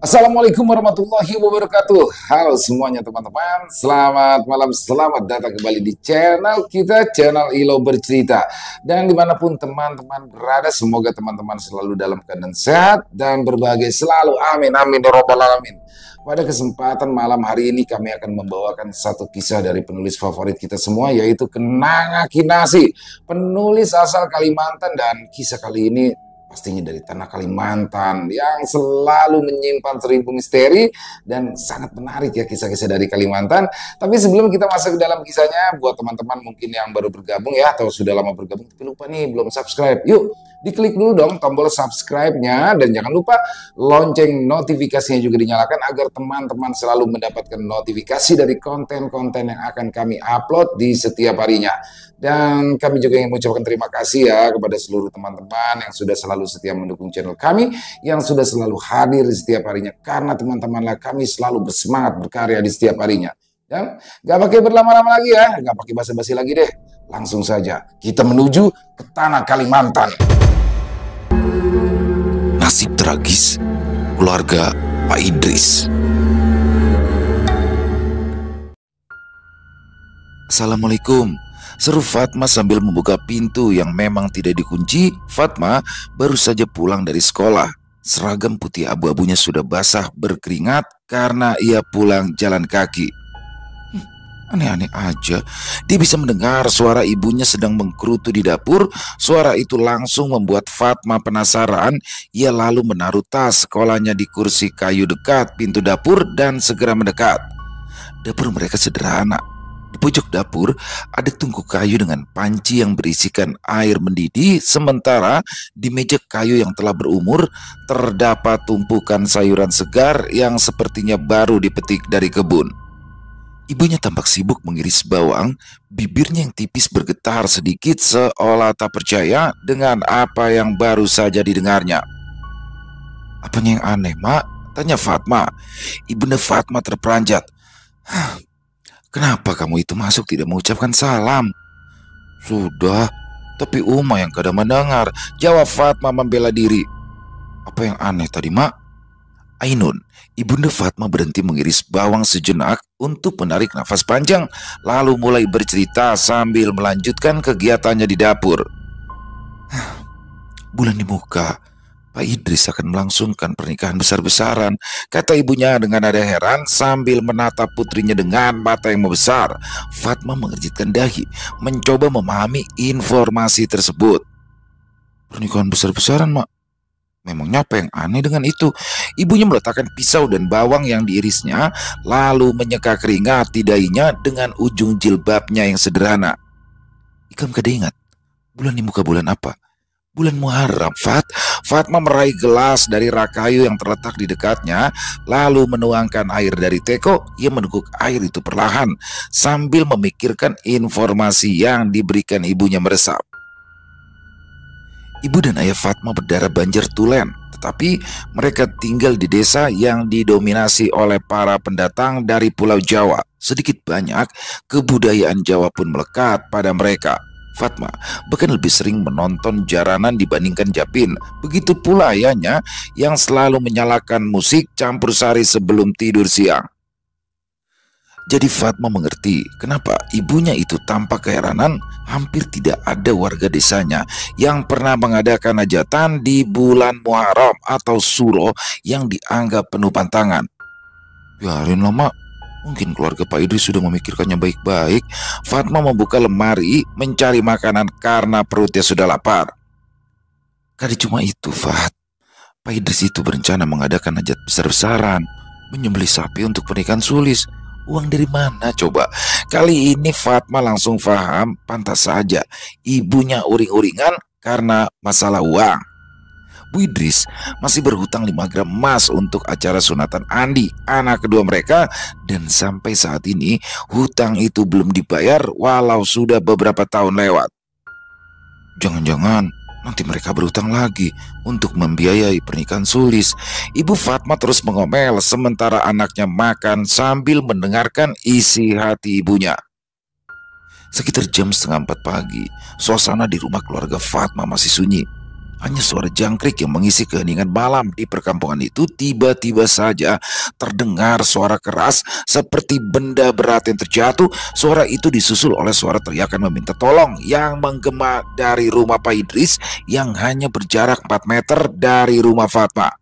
Assalamualaikum warahmatullahi wabarakatuh. Halo semuanya teman-teman, selamat malam, selamat datang kembali di channel kita, channel Ilo Bercerita. Dan dimanapun teman-teman berada, semoga teman-teman selalu dalam keadaan sehat dan berbahagia selalu. Amin, amin, ya robbal alamin. Pada kesempatan malam hari ini kami akan membawakan satu kisah dari penulis favorit kita semua, yaitu Kenanga Kinasi, penulis asal Kalimantan. Dan kisah kali ini pastinya dari tanah Kalimantan yang selalu menyimpan 1000 misteri dan sangat menarik ya kisah-kisah dari Kalimantan. Tapi sebelum kita masuk ke dalam kisahnya, buat teman-teman mungkin yang baru bergabung ya atau sudah lama bergabung tapi lupa nih belum subscribe, yuk diklik dulu dong tombol subscribe-nya dan jangan lupa lonceng notifikasinya juga dinyalakan agar teman-teman selalu mendapatkan notifikasi dari konten-konten yang akan kami upload di setiap harinya. Dan kami juga ingin mengucapkan terima kasih ya kepada seluruh teman-teman yang sudah selalu setia mendukung channel kami, yang sudah selalu hadir di setiap harinya, karena teman-temanlah kami selalu bersemangat berkarya di setiap harinya. Dan gak pakai berlama-lama lagi ya, gak pakai basa-basi lagi deh, langsung saja kita menuju ke tanah Kalimantan. Nasib tragis keluarga Pak Idris. Assalamualaikum, seru Fatma sambil membuka pintu yang memang tidak dikunci. Fatma baru saja pulang dari sekolah. Seragam putih abu-abunya sudah basah berkeringat karena ia pulang jalan kaki. Aneh-aneh aja, dia bisa mendengar suara ibunya sedang menggerutu di dapur. Suara itu langsung membuat Fatma penasaran. Ia lalu menaruh tas sekolahnya di kursi kayu dekat pintu dapur dan segera mendekat. Dapur mereka sederhana. Di pojok dapur ada tungku kayu dengan panci yang berisikan air mendidih. Sementara di meja kayu yang telah berumur terdapat tumpukan sayuran segar yang sepertinya baru dipetik dari kebun. Ibunya tampak sibuk mengiris bawang. Bibirnya yang tipis bergetar sedikit seolah tak percaya dengan apa yang baru saja didengarnya. "Apanya yang aneh, Mak?" tanya Fatma. Ibunda Fatma terperanjat. "Kenapa kamu itu masuk tidak mengucapkan salam?" "Sudah, tapi Uma yang kadang mendengar," jawab Fatma membela diri. "Apa yang aneh tadi, Mak?" Ainun, ibunda Fatma berhenti mengiris bawang sejenak untuk menarik nafas panjang, lalu mulai bercerita sambil melanjutkan kegiatannya di dapur. "Bulan di muka, Pak Idris akan melangsungkan pernikahan besar-besaran," kata ibunya dengan nada heran sambil menatap putrinya dengan mata yang membesar. Fatma mengerjitkan dahi, mencoba memahami informasi tersebut. "Pernikahan besar-besaran, Mak? Memangnya apa yang aneh dengan itu?" Ibunya meletakkan pisau dan bawang yang diirisnya, lalu menyeka keringat di dahinya dengan ujung jilbabnya yang sederhana. "Ikam kada ingat bulan di muka bulan apa?" "Bulan Muharram, Fat." Fatma meraih gelas dari rak kayu yang terletak di dekatnya, lalu menuangkan air dari teko. Ia meneguk air itu perlahan sambil memikirkan informasi yang diberikan ibunya meresap. Ibu dan ayah Fatma berdarah Banjar Tulen, tetapi mereka tinggal di desa yang didominasi oleh para pendatang dari Pulau Jawa. Sedikit banyak kebudayaan Jawa pun melekat pada mereka. Fatma bahkan lebih sering menonton jaranan dibandingkan Japin. Begitu pula ayahnya yang selalu menyalakan musik campur sari sebelum tidur siang. Jadi Fatma mengerti kenapa ibunya itu tampak keheranan. Hampir tidak ada warga desanya yang pernah mengadakan hajatan di bulan Muharram atau Suro yang dianggap penuh pantangan. "Biarin lah, Mak. Mungkin keluarga Pak Idris sudah memikirkannya baik-baik." Fatma membuka lemari mencari makanan karena perutnya sudah lapar. Kada cuma itu, Fat. Pak Idris itu berencana mengadakan hajat besar-besaran, menyembelih sapi untuk pernikahan Sulis. Uang dari mana coba? Kali ini Fatma langsung paham, pantas saja ibunya uring-uringan karena masalah uang. Bu Idris masih berhutang 5 gram emas untuk acara sunatan Andi, anak kedua mereka, dan sampai saat ini hutang itu belum dibayar walau sudah beberapa tahun lewat. Jangan-jangan nanti mereka berhutang lagi untuk membiayai pernikahan Sulis. Ibu Fatma terus mengomel sementara anaknya makan sambil mendengarkan isi hati ibunya. Sekitar jam 3:30 pagi, suasana di rumah keluarga Fatma masih sunyi. Hanya suara jangkrik yang mengisi keheningan malam di perkampungan itu. Tiba-tiba saja terdengar suara keras seperti benda berat yang terjatuh. Suara itu disusul oleh suara teriakan meminta tolong yang menggema dari rumah Pak Idris yang hanya berjarak 4 meter dari rumah Fatma.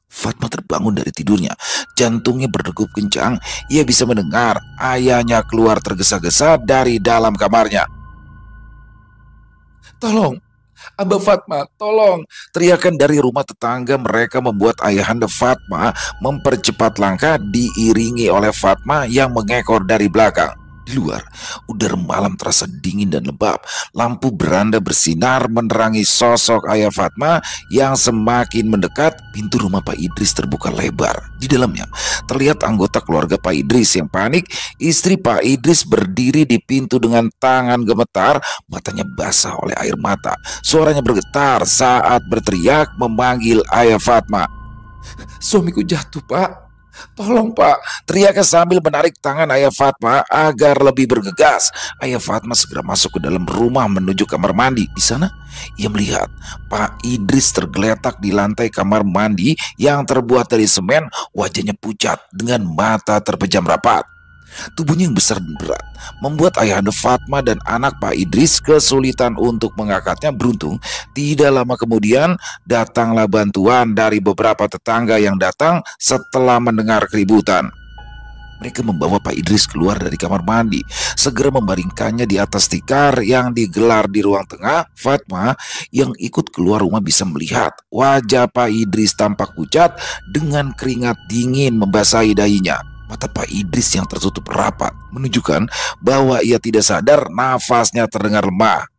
Fatma terbangun dari tidurnya, jantungnya berdegup kencang. Ia bisa mendengar ayahnya keluar tergesa-gesa dari dalam kamarnya. "Tolong, Abah Fatma, tolong!" Teriakan dari rumah tetangga mereka membuat ayahanda Fatma mempercepat langkah, diiringi oleh Fatma yang mengekor dari belakang. Di luar, udara malam terasa dingin dan lembab. Lampu beranda bersinar menerangi sosok ayah Fatma yang semakin mendekat. Pintu rumah Pak Idris terbuka lebar. Di dalamnya terlihat anggota keluarga Pak Idris yang panik. Istri Pak Idris berdiri di pintu dengan tangan gemetar, matanya basah oleh air mata. Suaranya bergetar saat berteriak memanggil ayah Fatma. "Suamiku jatuh, Pak. Tolong, Pak!" Teriaknya sambil menarik tangan ayah Fatma agar lebih bergegas. Ayah Fatma segera masuk ke dalam rumah menuju kamar mandi. Di sana ia melihat Pak Idris tergeletak di lantai kamar mandi yang terbuat dari semen. Wajahnya pucat dengan mata terpejam rapat. Tubuhnya yang besar dan berat membuat ayahanda Fatma dan anak Pak Idris kesulitan untuk mengangkatnya. Beruntung, tidak lama kemudian datanglah bantuan dari beberapa tetangga yang datang setelah mendengar keributan. Mereka membawa Pak Idris keluar dari kamar mandi, segera membaringkannya di atas tikar yang digelar di ruang tengah. Fatma yang ikut keluar rumah bisa melihat wajah Pak Idris tampak pucat dengan keringat dingin membasahi dahinya. Mata Pak Idris yang tertutup rapat menunjukkan bahwa ia tidak sadar, nafasnya terdengar lemah.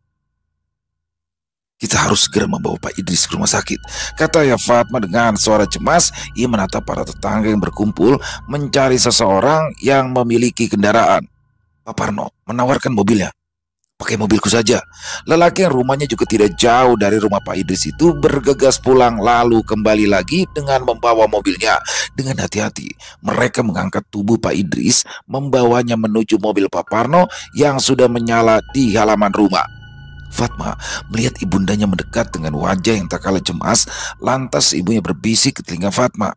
"Kita harus segera membawa Pak Idris ke rumah sakit," kata ayah Fatma dengan suara cemas. Ia menatap para tetangga yang berkumpul mencari seseorang yang memiliki kendaraan. Pak Parno menawarkan mobilnya. "Pakai mobilku saja." Lelaki yang rumahnya juga tidak jauh dari rumah Pak Idris itu bergegas pulang, lalu kembali lagi dengan membawa mobilnya. Dengan hati-hati mereka mengangkat tubuh Pak Idris, membawanya menuju mobil Pak Parno yang sudah menyala di halaman rumah. Fatma melihat ibundanya mendekat dengan wajah yang tak kalah cemas. Lantas ibunya berbisik ke telinga Fatma,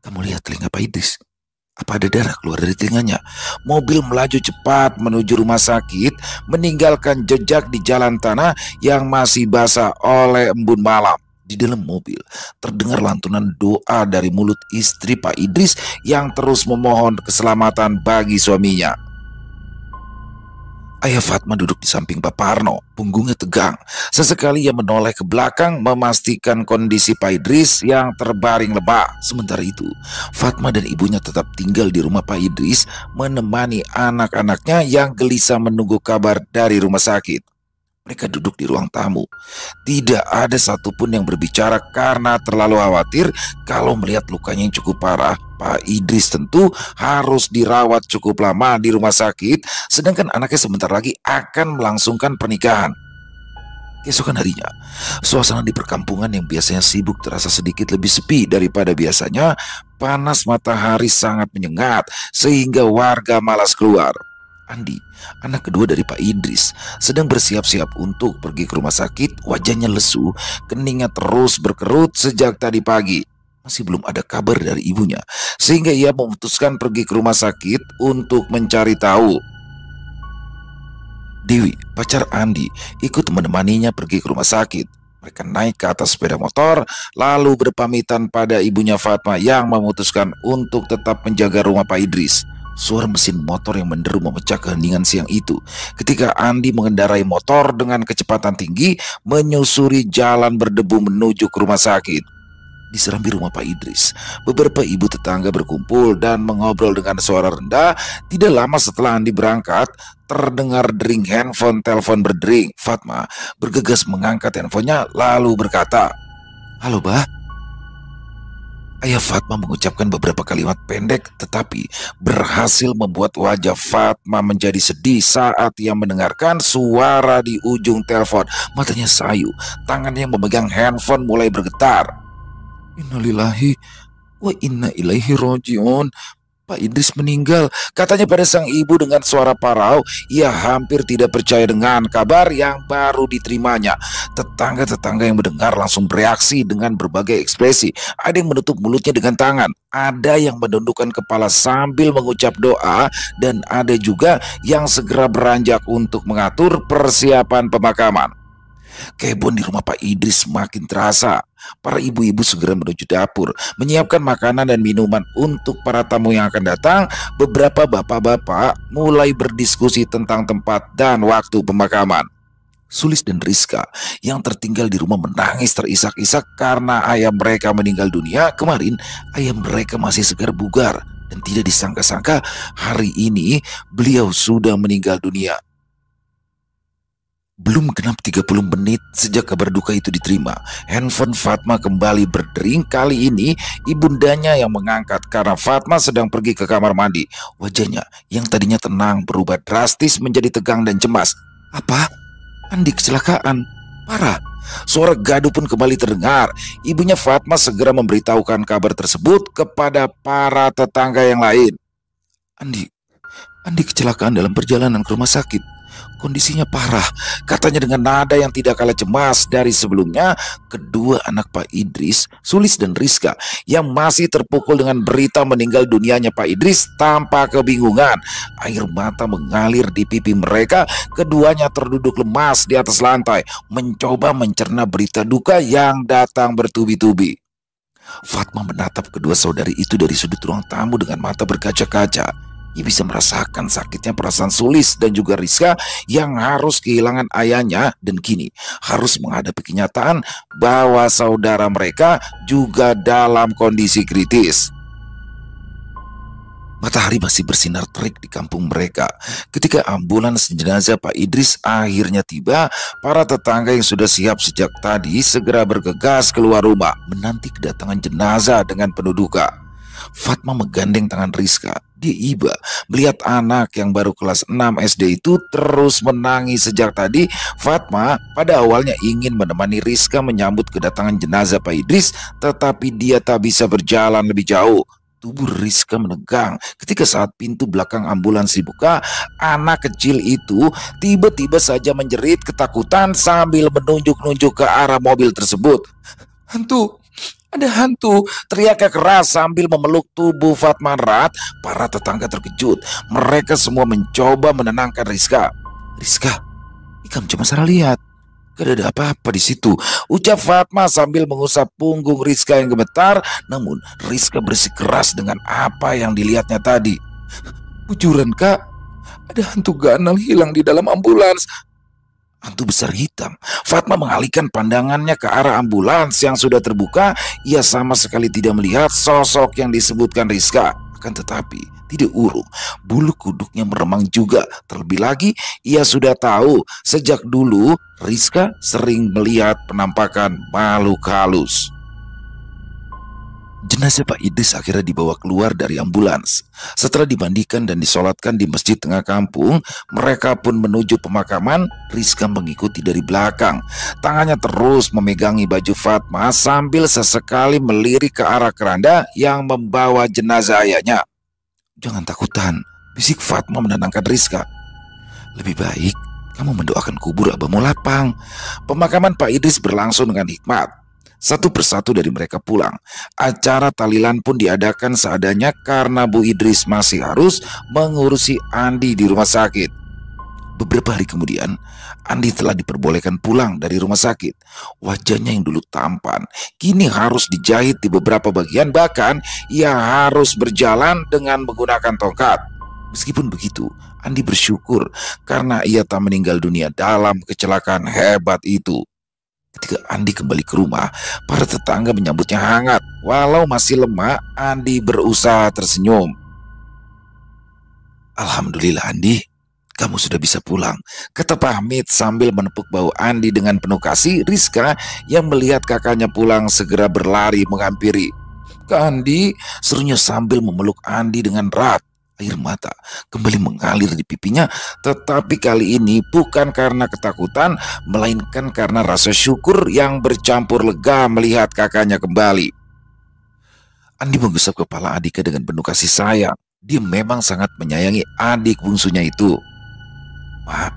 "Kamu lihat telinga Pak Idris? Apa ada darah keluar dari telinganya?" Mobil melaju cepat menuju rumah sakit, meninggalkan jejak di jalan tanah yang masih basah oleh embun malam. Di dalam mobil terdengar lantunan doa dari mulut istri Pak Idris yang terus memohon keselamatan bagi suaminya. Ayah Fatma duduk di samping Pak Parno, punggungnya tegang. Sesekali ia menoleh ke belakang memastikan kondisi Pak Idris yang terbaring lemah. Sementara itu, Fatma dan ibunya tetap tinggal di rumah Pak Idris, menemani anak-anaknya yang gelisah menunggu kabar dari rumah sakit. Mereka duduk di ruang tamu. Tidak ada satupun yang berbicara karena terlalu khawatir kalau melihat lukanya yang cukup parah. Pak Idris tentu harus dirawat cukup lama di rumah sakit, sedangkan anaknya sebentar lagi akan melangsungkan pernikahan. Keesokan harinya, suasana di perkampungan yang biasanya sibuk terasa sedikit lebih sepi daripada biasanya. Panas matahari sangat menyengat sehingga warga malas keluar. Andi, anak kedua dari Pak Idris, sedang bersiap-siap untuk pergi ke rumah sakit. Wajahnya lesu, keningnya terus berkerut sejak tadi pagi. Masih belum ada kabar dari ibunya, sehingga ia memutuskan pergi ke rumah sakit untuk mencari tahu. Dewi, pacar Andi, ikut menemaninya pergi ke rumah sakit. Mereka naik ke atas sepeda motor, lalu berpamitan pada ibunya Fatma yang memutuskan untuk tetap menjaga rumah Pak Idris. Suara mesin motor yang menderu memecah keheningan siang itu ketika Andi mengendarai motor dengan kecepatan tinggi menyusuri jalan berdebu menuju ke rumah sakit. Di serambi rumah Pak Idris, beberapa ibu tetangga berkumpul dan mengobrol dengan suara rendah. Tidak lama setelah Andi berangkat, terdengar dering handphone. Telepon berdering. Fatma bergegas mengangkat handphonenya lalu berkata, "Halo, Bah." Ayah Fatma mengucapkan beberapa kalimat pendek tetapi berhasil membuat wajah Fatma menjadi sedih saat ia mendengarkan suara di ujung telepon. Matanya sayu, tangannya yang memegang handphone mulai bergetar. "Innalillahi wa inna ilaihi rojiun." Pak Idris meninggal, katanya pada sang ibu dengan suara parau. Ia hampir tidak percaya dengan kabar yang baru diterimanya. Tetangga-tetangga yang mendengar langsung bereaksi dengan berbagai ekspresi. Ada yang menutup mulutnya dengan tangan, ada yang menundukkan kepala sambil mengucap doa, dan ada juga yang segera beranjak untuk mengatur persiapan pemakaman. Kebun di rumah Pak Idris semakin terasa. Para ibu-ibu segera menuju dapur, menyiapkan makanan dan minuman untuk para tamu yang akan datang. Beberapa bapak-bapak mulai berdiskusi tentang tempat dan waktu pemakaman. Sulis dan Rizka yang tertinggal di rumah menangis terisak-isak karena ayah mereka meninggal dunia kemarin. Ayah mereka masih segar bugar dan tidak disangka-sangka hari ini beliau sudah meninggal dunia. Belum genap 30 menit sejak kabar duka itu diterima, handphone Fatma kembali berdering. Kali ini ibundanya yang mengangkat karena Fatma sedang pergi ke kamar mandi. Wajahnya yang tadinya tenang berubah drastis menjadi tegang dan cemas. Apa? Andi kecelakaan? Parah. Suara gaduh pun kembali terdengar. Ibunya Fatma segera memberitahukan kabar tersebut kepada para tetangga yang lain. Andi kecelakaan dalam perjalanan ke rumah sakit. Kondisinya parah, katanya dengan nada yang tidak kalah cemas dari sebelumnya. Kedua anak Pak Idris, Sulis dan Rizka, yang masih terpukul dengan berita meninggal dunianya Pak Idris, tampak kebingungan. Air mata mengalir di pipi mereka. Keduanya terduduk lemas di atas lantai, mencoba mencerna berita duka yang datang bertubi-tubi. Fatma menatap kedua saudari itu dari sudut ruang tamu dengan mata berkaca-kaca. Ia bisa merasakan sakitnya perasaan Sulis dan juga Rizka yang harus kehilangan ayahnya dan kini harus menghadapi kenyataan bahwa saudara mereka juga dalam kondisi kritis. Matahari masih bersinar terik di kampung mereka. Ketika ambulans jenazah Pak Idris akhirnya tiba, para tetangga yang sudah siap sejak tadi segera bergegas keluar rumah menanti kedatangan jenazah dengan penuh duka. Fatma menggandeng tangan Rizka. Dia iba melihat anak yang baru kelas 6 SD itu terus menangis sejak tadi. Fatma pada awalnya ingin menemani Rizka menyambut kedatangan jenazah Pak Idris, tetapi dia tak bisa berjalan lebih jauh. Tubuh Rizka menegang ketika saat pintu belakang ambulans dibuka. Anak kecil itu tiba-tiba saja menjerit ketakutan sambil menunjuk-nunjuk ke arah mobil tersebut. Hantu! Ada hantu, teriaknya keras sambil memeluk tubuh Fatma erat. Para tetangga terkejut. Mereka semua mencoba menenangkan Rizka. Rizka, kamu cuma salah lihat. Gak ada apa-apa di situ, ucap Fatma sambil mengusap punggung Rizka yang gemetar. Namun Rizka bersikeras dengan apa yang dilihatnya tadi. Bujuran kak, ada hantu ganal hilang di dalam ambulans. Hantu besar hitam. Fatma mengalihkan pandangannya ke arah ambulans yang sudah terbuka. Ia sama sekali tidak melihat sosok yang disebutkan Rizka. Akan tetapi tidak urung, bulu kuduknya meremang juga. Terlebih lagi ia sudah tahu sejak dulu Rizka sering melihat penampakan makhluk halus. Jenazah Pak Idris akhirnya dibawa keluar dari ambulans. Setelah dimandikan dan disolatkan di masjid tengah kampung, mereka pun menuju pemakaman. Rizka mengikuti dari belakang. Tangannya terus memegangi baju Fatma sambil sesekali melirik ke arah keranda yang membawa jenazah ayahnya. Jangan takutan, bisik Fatma menenangkan Rizka. Lebih baik kamu mendoakan kubur abamu lapang. Pemakaman Pak Idris berlangsung dengan hikmat. Satu persatu dari mereka pulang. Acara tahlilan pun diadakan seadanya karena Bu Idris masih harus mengurusi Andi di rumah sakit. Beberapa hari kemudian, Andi telah diperbolehkan pulang dari rumah sakit. Wajahnya yang dulu tampan, kini harus dijahit di beberapa bagian. Bahkan, ia harus berjalan dengan menggunakan tongkat. Meskipun begitu, Andi bersyukur karena ia tak meninggal dunia dalam kecelakaan hebat itu. Ketika Andi kembali ke rumah, para tetangga menyambutnya hangat. Walau masih lemah, Andi berusaha tersenyum. Alhamdulillah Andi, kamu sudah bisa pulang, kata Pak Hamid sambil menepuk bahu Andi dengan penuh kasih. Rizka yang melihat kakaknya pulang segera berlari menghampiri. Kak Andi, serunya sambil memeluk Andi dengan erat. Air mata kembali mengalir di pipinya, tetapi kali ini bukan karena ketakutan, melainkan karena rasa syukur yang bercampur lega melihat kakaknya kembali. Andi menggusap kepala adiknya dengan penuh kasih sayang. Dia memang sangat menyayangi adik bungsunya itu. "Ma,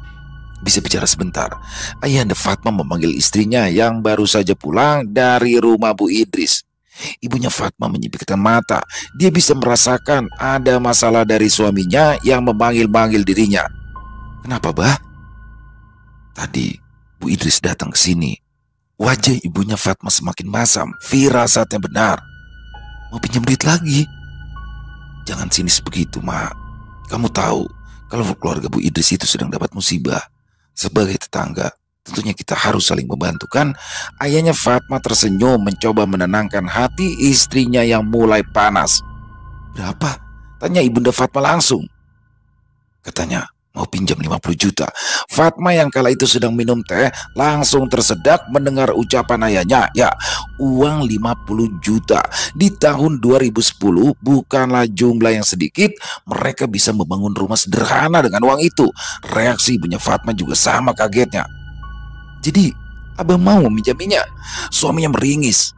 bisa bicara sebentar?" Ayahanda Fatma memanggil istrinya yang baru saja pulang dari rumah Bu Idris. Ibunya Fatma menyipitkan mata. Dia bisa merasakan ada masalah dari suaminya yang memanggil-manggil dirinya. "Kenapa, Bah?" "Tadi Bu Idris datang ke sini." Wajah ibunya Fatma semakin masam. Firasatnya benar. "Mau pinjam duit lagi?" "Jangan sinis begitu, Mak. Kamu tahu kalau keluarga Bu Idris itu sedang dapat musibah. Sebagai tetangga, tentunya kita harus saling membantu, kan?" Ayahnya Fatma tersenyum mencoba menenangkan hati istrinya yang mulai panas. "Berapa?" tanya ibunda Fatma langsung. Katanya mau pinjam 50 juta. Fatma yang kala itu sedang minum teh langsung tersedak mendengar ucapan ayahnya. Ya, uang 50 juta di tahun 2010 bukanlah jumlah yang sedikit. Mereka bisa membangun rumah sederhana dengan uang itu. Reaksi ibunya Fatma juga sama kagetnya. "Jadi abang mau meminjaminya?" Suaminya meringis.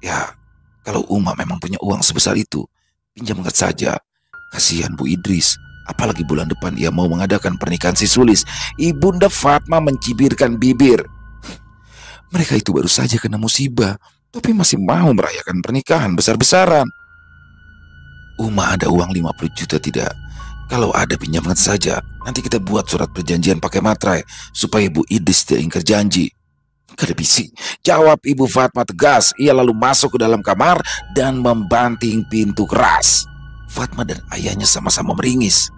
"Ya, kalau Uma memang punya uang sebesar itu, pinjamkan saja. Kasihan Bu Idris. Apalagi bulan depan ia mau mengadakan pernikahan si Sulis." Ibunda Fatma mencibirkan bibir. "Mereka itu baru saja kena musibah, tapi masih mau merayakan pernikahan besar-besaran." "Uma ada uang 50 juta tidak? Kalau ada pinjamkan saja. Nanti kita buat surat perjanjian pakai materai supaya Bu Idris tidak ingkar janji." "Kada bisi," jawab ibu Fatma tegas. Ia lalu masuk ke dalam kamar dan membanting pintu keras. Fatma dan ayahnya sama-sama meringis.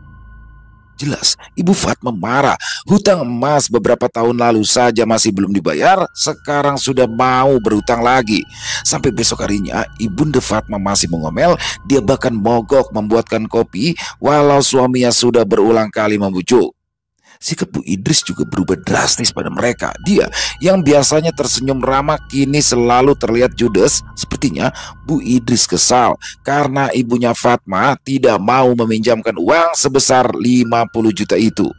Jelas, ibu Fatma marah. Hutang emas beberapa tahun lalu saja masih belum dibayar, sekarang sudah mau berhutang lagi. Sampai besok harinya, ibunda Fatma masih mengomel. Dia bahkan mogok membuatkan kopi walau suaminya sudah berulang kali membujuk. Sikap Bu Idris juga berubah drastis pada mereka. Dia yang biasanya tersenyum ramah kini selalu terlihat judes. Sepertinya Bu Idris kesal karena ibunya Fatma tidak mau meminjamkan uang sebesar 50 juta itu.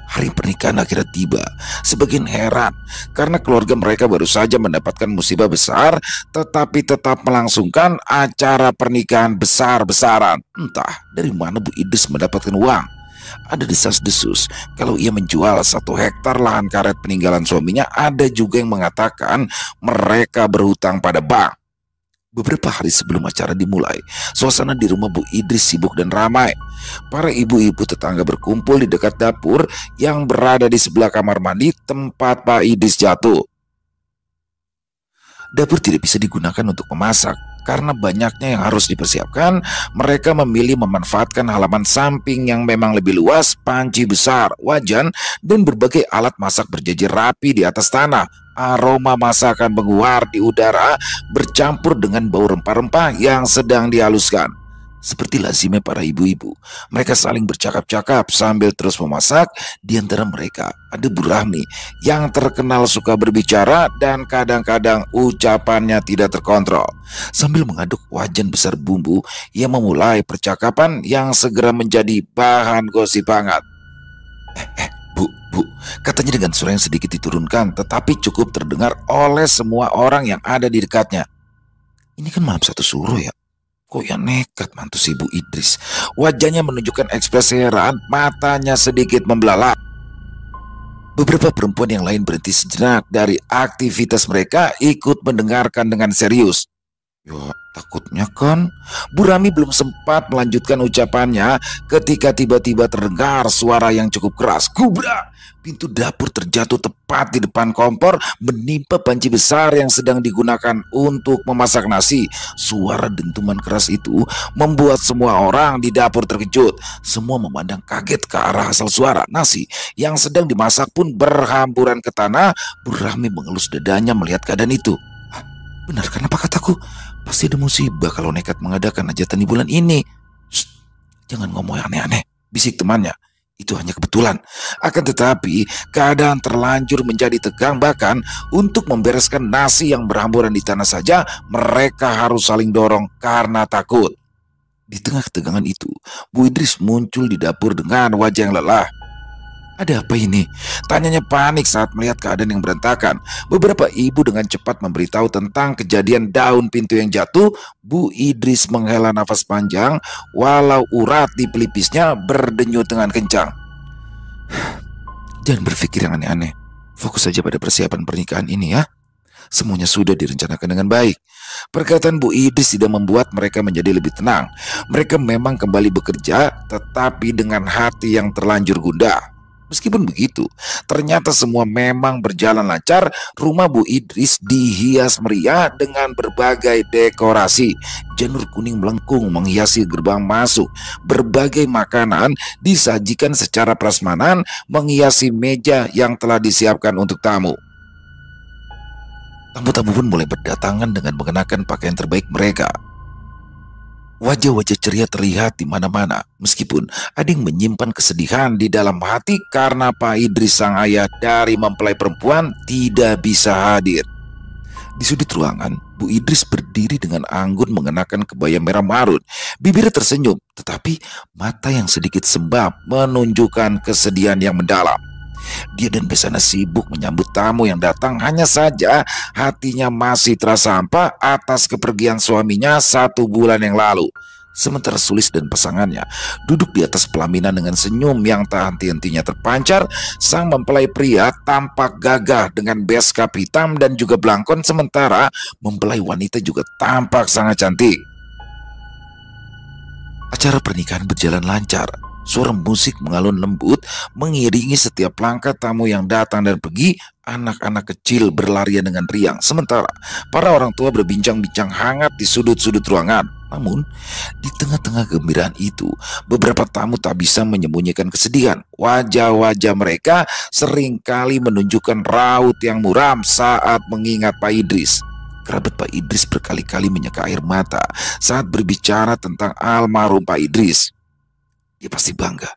Hari pernikahan akhirnya tiba. Sebagian heran karena keluarga mereka baru saja mendapatkan musibah besar, tetapi tetap melangsungkan acara pernikahan besar-besaran. Entah dari mana Bu Idris mendapatkan uang. Ada desas-desus kalau ia menjual 1 hektar lahan karet peninggalan suaminya. Ada juga yang mengatakan mereka berhutang pada bank. Beberapa hari sebelum acara dimulai, suasana di rumah Bu Idris sibuk dan ramai. Para ibu-ibu tetangga berkumpul di dekat dapur yang berada di sebelah kamar mandi tempat Pak Idris jatuh. Dapur tidak bisa digunakan untuk memasak. Karena banyaknya yang harus dipersiapkan, mereka memilih memanfaatkan halaman samping yang memang lebih luas, panci besar, wajan, dan berbagai alat masak berjejer rapi di atas tanah. Aroma masakan menguar di udara bercampur dengan bau rempah-rempah yang sedang dihaluskan. Seperti lazimnya para ibu-ibu, mereka saling bercakap-cakap sambil terus memasak. Di antara mereka ada Bu Rahmi yang terkenal suka berbicara dan kadang-kadang ucapannya tidak terkontrol. Sambil mengaduk wajan besar bumbu, ia memulai percakapan yang segera menjadi bahan gosip hangat. Bu, katanya dengan suara yang sedikit diturunkan tetapi cukup terdengar oleh semua orang yang ada di dekatnya. Ini kan malam satu suruh ya. Kok ya nekat mantu si Bu Idris. Wajahnya menunjukkan ekspresi heran, matanya sedikit membelalak. Beberapa perempuan yang lain berhenti sejenak dari aktivitas mereka ikut mendengarkan dengan serius. Ya takutnya kan. Bu Rami belum sempat melanjutkan ucapannya ketika tiba-tiba terdengar suara yang cukup keras. Gubrak! Pintu dapur terjatuh tepat di depan kompor menimpa panci besar yang sedang digunakan untuk memasak nasi. Suara dentuman keras itu membuat semua orang di dapur terkejut. Semua memandang kaget ke arah asal suara. Nasi yang sedang dimasak pun berhamburan ke tanah. Bu Rahmi mengelus dadanya melihat keadaan itu. Benar kan apa kataku? Pasti ada musibah kalau nekat mengadakan hajatan di bulan ini. Shh, jangan ngomong aneh-aneh, bisik temannya. Itu hanya kebetulan. Akan tetapi keadaan terlanjur menjadi tegang. Bahkan untuk membereskan nasi yang berhamburan di tanah saja mereka harus saling dorong karena takut. Di tengah ketegangan itu, Bu Idris muncul di dapur dengan wajah yang lelah. Ada apa ini? Tanyanya panik saat melihat keadaan yang berantakan. Beberapa ibu dengan cepat memberitahu tentang kejadian daun pintu yang jatuh. Bu Idris menghela nafas panjang walau urat di pelipisnya berdenyut dengan kencang. Jangan berpikir yang aneh-aneh. Fokus saja pada persiapan pernikahan ini ya. Semuanya sudah direncanakan dengan baik. Perkataan Bu Idris tidak membuat mereka menjadi lebih tenang. Mereka memang kembali bekerja, tetapi dengan hati yang terlanjur gundah. Meskipun begitu, ternyata semua memang berjalan lancar. Rumah Bu Idris dihias meriah dengan berbagai dekorasi. Janur kuning melengkung menghiasi gerbang masuk. Berbagai makanan disajikan secara prasmanan menghiasi meja yang telah disiapkan untuk tamu. Tamu-tamu pun mulai berdatangan dengan mengenakan pakaian terbaik mereka. Wajah-wajah ceria terlihat di mana-mana, meskipun ada yang menyimpan kesedihan di dalam hati karena Pak Idris sang ayah dari mempelai perempuan tidak bisa hadir. Di sudut ruangan, Bu Idris berdiri dengan anggun mengenakan kebaya merah marun. Bibirnya tersenyum, tetapi mata yang sedikit sembab menunjukkan kesedihan yang mendalam. Dia dan besannya sibuk menyambut tamu yang datang, hanya saja hatinya masih terasa hampa atas kepergian suaminya 1 bulan yang lalu. Sementara Sulis dan pasangannya duduk di atas pelaminan dengan senyum yang tak henti-hentinya terpancar. Sang mempelai pria tampak gagah dengan beskap hitam dan juga belangkon, sementara mempelai wanita juga tampak sangat cantik. Acara pernikahan berjalan lancar. Suara musik mengalun lembut mengiringi setiap langkah tamu yang datang dan pergi. Anak-anak kecil berlarian dengan riang, sementara para orang tua berbincang-bincang hangat di sudut-sudut ruangan. Namun, di tengah-tengah gembiraan itu, beberapa tamu tak bisa menyembunyikan kesedihan. Wajah-wajah mereka seringkali menunjukkan raut yang muram saat mengingat Pak Idris. Kerabat Pak Idris berkali-kali menyeka air mata saat berbicara tentang almarhum Pak Idris. Dia pasti bangga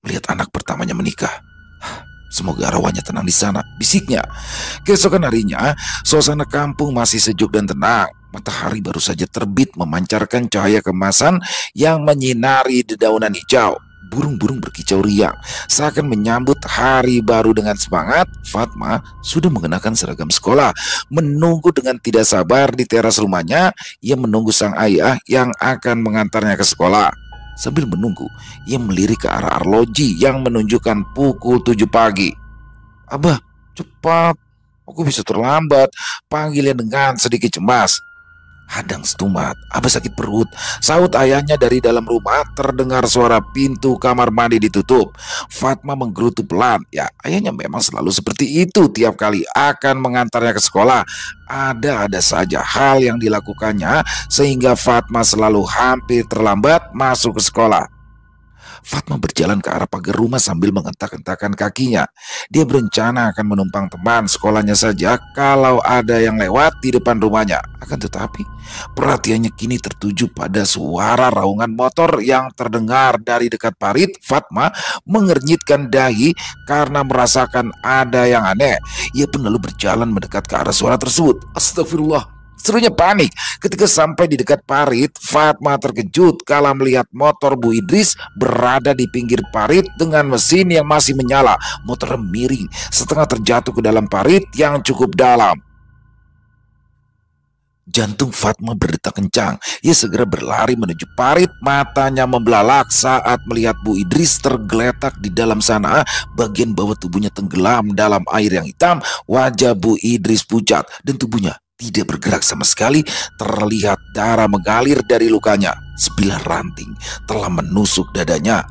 melihat anak pertamanya menikah. Semoga arwahnya tenang di sana, bisiknya. Keesokan harinya, suasana kampung masih sejuk dan tenang. Matahari baru saja terbit memancarkan cahaya kemasan yang menyinari dedaunan hijau. Burung-burung berkicau riang, seakan menyambut hari baru dengan semangat. Fatma sudah mengenakan seragam sekolah, menunggu dengan tidak sabar di teras rumahnya. Ia menunggu sang ayah yang akan mengantarnya ke sekolah. Sambil menunggu, ia melirik ke arah arloji yang menunjukkan pukul 7 pagi. "Abah, cepat, aku bisa terlambat," panggilnya dengan sedikit cemas. "Hadang Stumat, Abah sakit perut," sahut ayahnya dari dalam rumah. Terdengar suara pintu kamar mandi ditutup. Fatma menggerutu pelan. Ya, ayahnya memang selalu seperti itu tiap kali akan mengantarnya ke sekolah. Ada-ada saja hal yang dilakukannya sehingga Fatma selalu hampir terlambat masuk ke sekolah. Fatma berjalan ke arah pagar rumah sambil mengentak-entakkan kakinya. Dia berencana akan menumpang teman sekolahnya saja kalau ada yang lewat di depan rumahnya. Akan tetapi, perhatiannya kini tertuju pada suara raungan motor yang terdengar dari dekat parit. Fatma mengernyitkan dahi karena merasakan ada yang aneh. Ia pun lalu berjalan mendekat ke arah suara tersebut. Astagfirullah, serunya panik. Ketika sampai di dekat parit, Fatma terkejut kala melihat motor Bu Idris berada di pinggir parit dengan mesin yang masih menyala. Motor miring, setengah terjatuh ke dalam parit yang cukup dalam. Jantung Fatma berdetak kencang. Ia segera berlari menuju parit. Matanya membelalak saat melihat Bu Idris tergeletak di dalam sana. Bagian bawah tubuhnya tenggelam dalam air yang hitam. Wajah Bu Idris pucat dan tubuhnya tidak bergerak sama sekali. Terlihat darah mengalir dari lukanya. Sebilah ranting telah menusuk dadanya.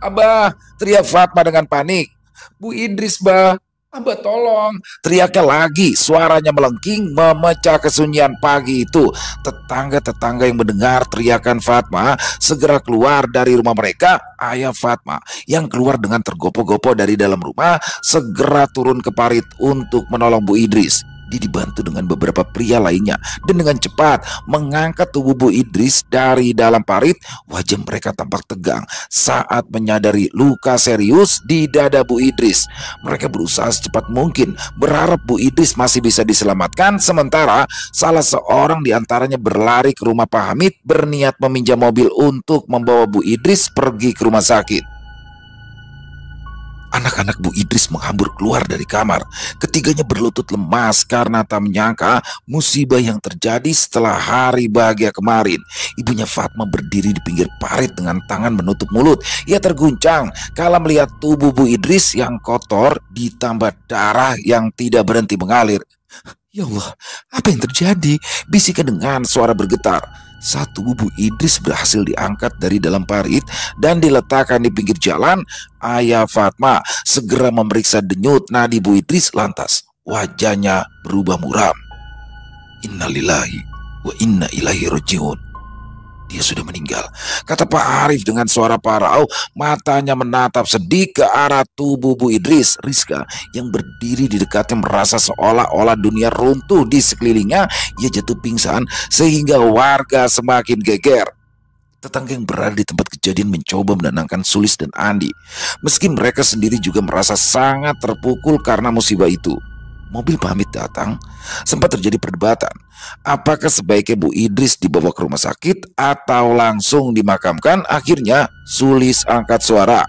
"Abah!" teriak Fatma dengan panik. "Bu Idris, bah! Abah tolong!" teriaknya lagi. Suaranya melengking memecah kesunyian pagi itu. Tetangga-tetangga yang mendengar teriakan Fatma segera keluar dari rumah mereka. Ayah Fatma yang keluar dengan tergopoh-gopoh dari dalam rumah segera turun ke parit untuk menolong Bu Idris. Dia dibantu dengan beberapa pria lainnya dan dengan cepat mengangkat tubuh Bu Idris dari dalam parit. Wajah mereka tampak tegang saat menyadari luka serius di dada Bu Idris. Mereka berusaha secepat mungkin berharap Bu Idris masih bisa diselamatkan. Sementara salah seorang di antaranya berlari ke rumah Pak Hamid berniat meminjam mobil untuk membawa Bu Idris pergi ke rumah sakit. Anak-anak Bu Idris menghambur keluar dari kamar. Ketiganya berlutut lemas karena tak menyangka musibah yang terjadi setelah hari bahagia kemarin. Ibunya Fatma berdiri di pinggir parit dengan tangan menutup mulut. Ia terguncang kala melihat tubuh Bu Idris yang kotor ditambah darah yang tidak berhenti mengalir. Ya Allah, apa yang terjadi? Bisikan dengan suara bergetar. Saat tubuh Bu Idris berhasil diangkat dari dalam parit dan diletakkan di pinggir jalan, ayah Fatma segera memeriksa denyut nadi Bu Idris, lantas wajahnya berubah muram. Innalillahi wa inna ilaihi rajiun. Dia sudah meninggal, kata Pak Arif dengan suara parau. Matanya menatap sedih ke arah tubuh Bu Idris. Rizka yang berdiri di dekatnya merasa seolah-olah dunia runtuh di sekelilingnya. Ia jatuh pingsan sehingga warga semakin geger. Tetangga yang berada di tempat kejadian mencoba menenangkan Sulis dan Andi, meski mereka sendiri juga merasa sangat terpukul karena musibah itu. Mobil pamit datang, sempat terjadi perdebatan. Apakah sebaiknya Bu Idris dibawa ke rumah sakit atau langsung dimakamkan? Akhirnya Sulis angkat suara.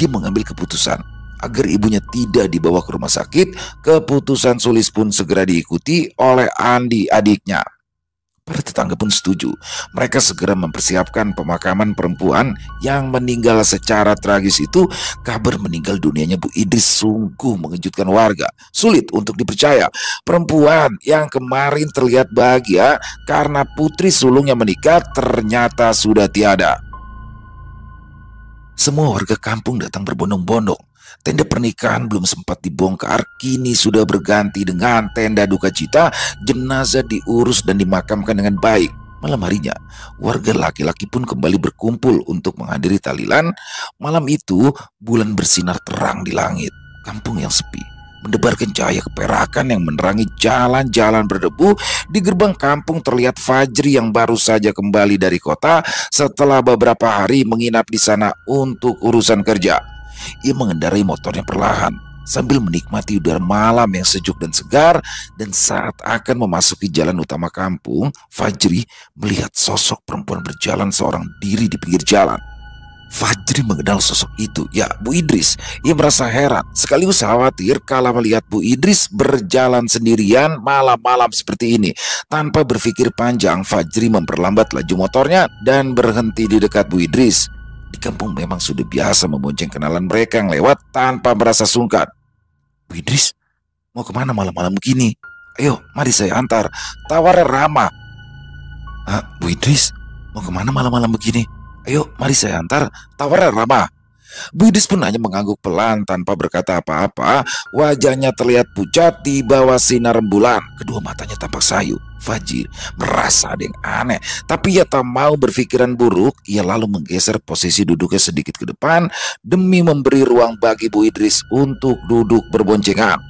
Dia mengambil keputusan agar ibunya tidak dibawa ke rumah sakit. Keputusan Sulis pun segera diikuti oleh Andi, adiknya. Para tetangga pun setuju. Mereka segera mempersiapkan pemakaman perempuan yang meninggal secara tragis itu. Kabar meninggal dunianya Bu Idris sungguh mengejutkan warga. Sulit untuk dipercaya, perempuan yang kemarin terlihat bahagia karena putri sulungnya menikah ternyata sudah tiada. Semua warga kampung datang berbondong-bondong. Tenda pernikahan belum sempat dibongkar, kini sudah berganti dengan tenda duka cita. Jenazah diurus dan dimakamkan dengan baik. Malam harinya, warga laki-laki pun kembali berkumpul untuk menghadiri tahlilan. Malam itu, bulan bersinar terang di langit. Kampung yang sepi mendebarkan cahaya keperakan yang menerangi jalan-jalan berdebu. Di gerbang kampung terlihat Fajri yang baru saja kembali dari kota setelah beberapa hari menginap di sana untuk urusan kerja. Ia mengendarai motornya perlahan sambil menikmati udara malam yang sejuk dan segar. Dan saat akan memasuki jalan utama kampung, Fajri melihat sosok perempuan berjalan seorang diri di pinggir jalan. Fajri mengenal sosok itu, ya Bu Idris. Ia merasa heran sekaligus khawatir kala melihat Bu Idris berjalan sendirian malam-malam seperti ini. Tanpa berpikir panjang, Fajri memperlambat laju motornya dan berhenti di dekat Bu Idris. Di kampung memang sudah biasa membonceng kenalan mereka yang lewat tanpa merasa sungkan. Bu Idris, mau kemana malam-malam begini? Ayo, mari saya antar, tawarnya ramah. Bu Idris, mau kemana malam-malam begini? Ayo, mari saya antar, tawarnya ramah. Bu Idris pun hanya mengangguk pelan tanpa berkata apa-apa. Wajahnya terlihat pucat di bawah sinar rembulan. Kedua matanya tampak sayu. Fajri merasa ada yang aneh, tapi ia tak mau berpikiran buruk. Ia lalu menggeser posisi duduknya sedikit ke depan demi memberi ruang bagi Bu Idris untuk duduk berboncengan.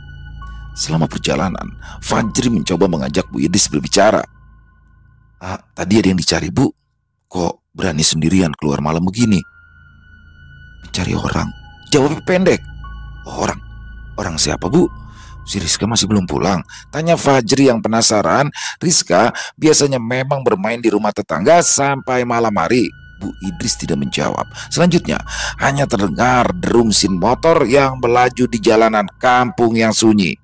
Selama perjalanan, Fajri mencoba mengajak Bu Idris berbicara. Tadi ada yang dicari, Bu. Kok berani sendirian keluar malam begini? Mencari orang, jawabnya pendek. Orang? Orang siapa, Bu? Si Rizka masih belum pulang, tanya Fajri yang penasaran. Rizka biasanya memang bermain di rumah tetangga sampai malam hari. Bu Idris tidak menjawab. Selanjutnya hanya terdengar derum mesin motor yang melaju di jalanan kampung yang sunyi.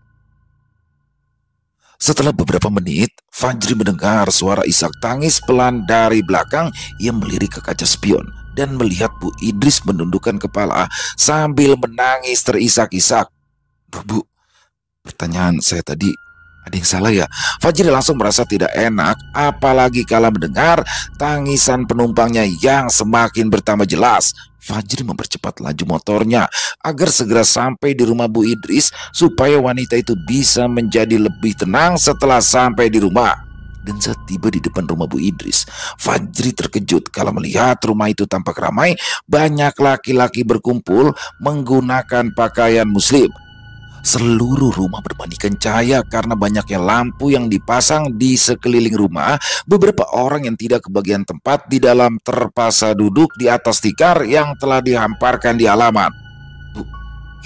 Setelah beberapa menit, Fajri mendengar suara isak tangis pelan dari belakang. Ia melirik ke kaca spion dan melihat Bu Idris menundukkan kepala sambil menangis terisak-isak. Bu, pertanyaan saya tadi, ada yang salah ya? Fajri langsung merasa tidak enak, apalagi kala mendengar tangisan penumpangnya yang semakin bertambah jelas. Fajri mempercepat laju motornya agar segera sampai di rumah Bu Idris supaya wanita itu bisa menjadi lebih tenang setelah sampai di rumah. Dan saat tiba di depan rumah Bu Idris, Fajri terkejut kalau melihat rumah itu tampak ramai. Banyak laki-laki berkumpul menggunakan pakaian muslim. Seluruh rumah bermandikan cahaya karena banyaknya lampu yang dipasang di sekeliling rumah. Beberapa orang yang tidak kebagian tempat di dalam terpaksa duduk di atas tikar yang telah dihamparkan di halaman. Bu,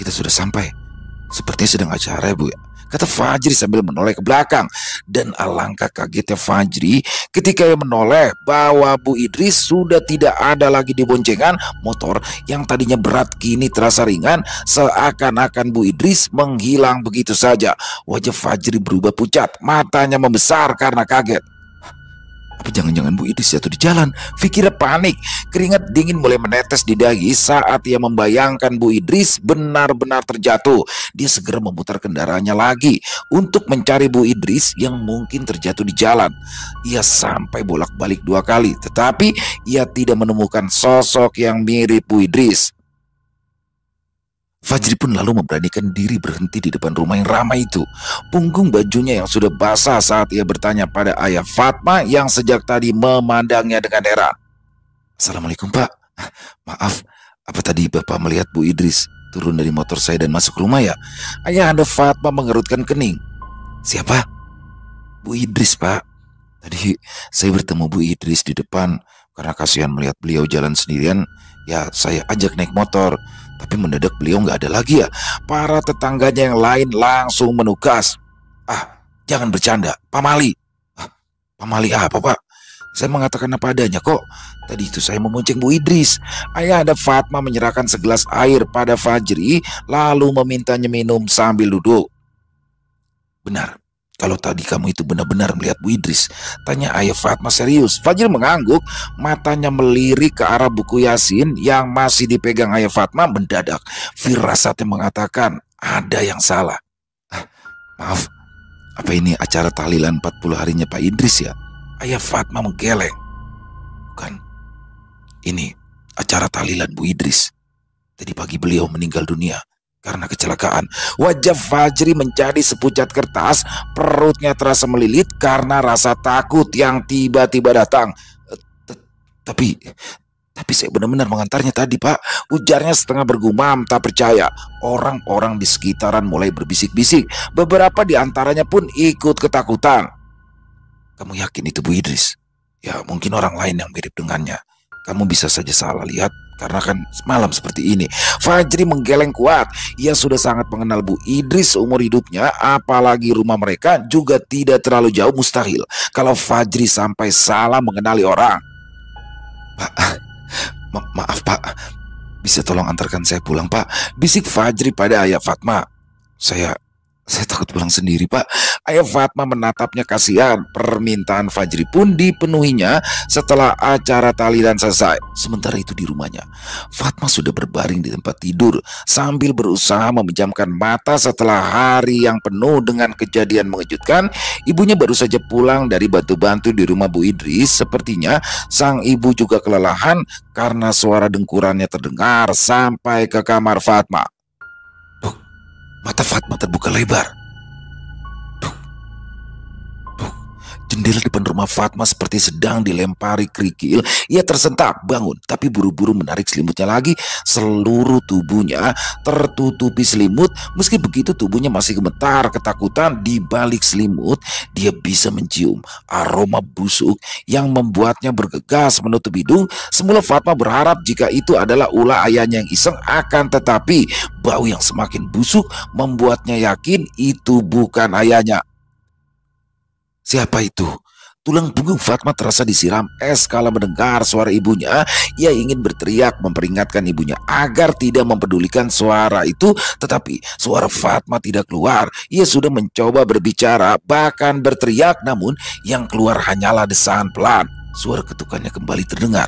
kita sudah sampai. Sepertinya sedang acara ya, Bu. kata Fajri sambil menoleh ke belakang. Dan alangkah kagetnya Fajri ketika ia menoleh bahwa Bu Idris sudah tidak ada lagi di boncengan motor yang tadinya berat kini terasa ringan, seakan-akan Bu Idris menghilang begitu saja. Wajah Fajri berubah pucat, matanya membesar karena kaget. Apa jangan-jangan Bu Idris jatuh di jalan? Fikirnya panik. Keringat dingin mulai menetes di dahi saat ia membayangkan Bu Idris benar-benar terjatuh. Dia segera memutar kendaraannya lagi untuk mencari Bu Idris yang mungkin terjatuh di jalan. Ia sampai bolak-balik 2 kali, tetapi ia tidak menemukan sosok yang mirip Bu Idris. Fajri pun lalu memberanikan diri berhenti di depan rumah yang ramai itu. Punggung bajunya yang sudah basah saat ia bertanya pada ayah Fatma yang sejak tadi memandangnya dengan heran. Assalamualaikum Pak. Maaf, apa tadi Bapak melihat Bu Idris turun dari motor saya dan masuk rumah ya? Ayah Anda Fatma mengerutkan kening. Siapa? Bu Idris Pak. Tadi saya bertemu Bu Idris di depan. Karena kasihan melihat beliau jalan sendirian, ya saya ajak naik motor. Tapi mendadak beliau nggak ada lagi ya. Para tetangganya yang lain langsung menugas. Ah, jangan bercanda, Pak Mali. Ah, Pak Mali apa Pak? Saya mengatakan apa adanya kok. Tadi itu saya memonceng Bu Idris. Ayah Anda Fatma menyerahkan segelas air pada Fajri, lalu memintanya minum sambil duduk. Benar, kalau tadi kamu itu benar-benar melihat Bu Idris? Tanya ayah Fatma serius. Fajri mengangguk, matanya melirik ke arah buku Yasin yang masih dipegang ayah Fatma. Mendadak firasatnya mengatakan ada yang salah. Maaf, apa ini acara tahlilan 40 harinya Pak Idris ya? Ayah Fatma menggeleng. Bukan, ini acara tahlilan Bu Idris. Tadi pagi beliau meninggal dunia karena kecelakaan. Wajah Fajri menjadi sepucat kertas, perutnya terasa melilit karena rasa takut yang tiba-tiba datang. Tapi saya benar-benar mengantarnya tadi Pak, ujarnya setengah bergumam tak percaya. Orang-orang di sekitaran mulai berbisik-bisik, beberapa di antaranya pun ikut ketakutan. Kamu yakin itu Bu Idris? Ya mungkin orang lain yang mirip dengannya. Kamu bisa saja salah lihat karena kan malam seperti ini. Fajri menggeleng kuat. Ia sudah sangat mengenal Bu Idris seumur hidupnya, apalagi rumah mereka juga tidak terlalu jauh. Mustahil kalau Fajri sampai salah mengenali orang. Pak, maaf Pak, bisa tolong antarkan saya pulang Pak, bisik Fajri pada ayah Fatma. Saya takut pulang sendiri Pak. Ayah Fatma menatapnya kasihan. Permintaan Fajri pun dipenuhinya setelah acara tahlilan selesai. Sementara itu di rumahnya, Fatma sudah berbaring di tempat tidur sambil berusaha memejamkan mata setelah hari yang penuh dengan kejadian mengejutkan. Ibunya baru saja pulang dari bantu-bantu di rumah Bu Idris. Sepertinya sang ibu juga kelelahan karena suara dengkurannya terdengar sampai ke kamar Fatma. Mata Fatma terbuka lebar. Jendela depan rumah Fatma seperti sedang dilempari kerikil. Ia tersentak bangun, tapi buru-buru menarik selimutnya lagi. Seluruh tubuhnya tertutupi selimut. Meski begitu tubuhnya masih gemetar ketakutan. Di balik selimut dia bisa mencium aroma busuk yang membuatnya bergegas menutup hidung. Semula Fatma berharap jika itu adalah ulah ayahnya yang iseng, akan tetapi bau yang semakin busuk membuatnya yakin itu bukan ayahnya. Siapa itu? Tulang punggung Fatma terasa disiram es kala mendengar suara ibunya. Ia ingin berteriak memperingatkan ibunya agar tidak mempedulikan suara itu, tetapi suara Fatma tidak keluar. Ia sudah mencoba berbicara, bahkan berteriak, namun yang keluar hanyalah desahan pelan. Suara ketukannya kembali terdengar.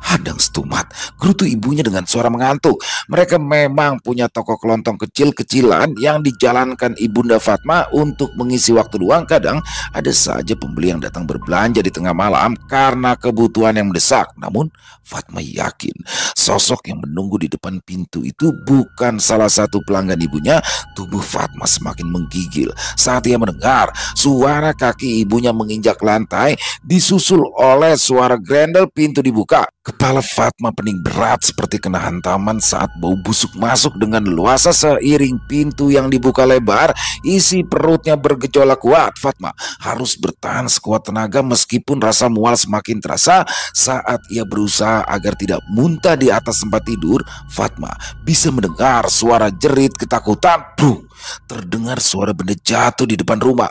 Hadang Stumat, gerutu ibunya dengan suara mengantuk. Mereka memang punya toko kelontong kecil-kecilan yang dijalankan Ibunda Fatma untuk mengisi waktu luang. Kadang ada saja pembeli yang datang berbelanja di tengah malam karena kebutuhan yang mendesak. Namun Fatma yakin sosok yang menunggu di depan pintu itu bukan salah satu pelanggan ibunya. Tubuh Fatma semakin menggigil saat ia mendengar suara kaki ibunya menginjak lantai, disusul oleh suara grendel pintu dibuka. Kepala Fatma pening berat seperti kena hantaman saat bau busuk masuk dengan leluasa seiring pintu yang dibuka lebar. Isi perutnya bergejolak kuat. Fatma harus bertahan sekuat tenaga meskipun rasa mual semakin terasa saat ia berusaha agar tidak muntah di atas tempat tidur. Fatma bisa mendengar suara jerit ketakutan. Brung, terdengar suara benda jatuh di depan rumah.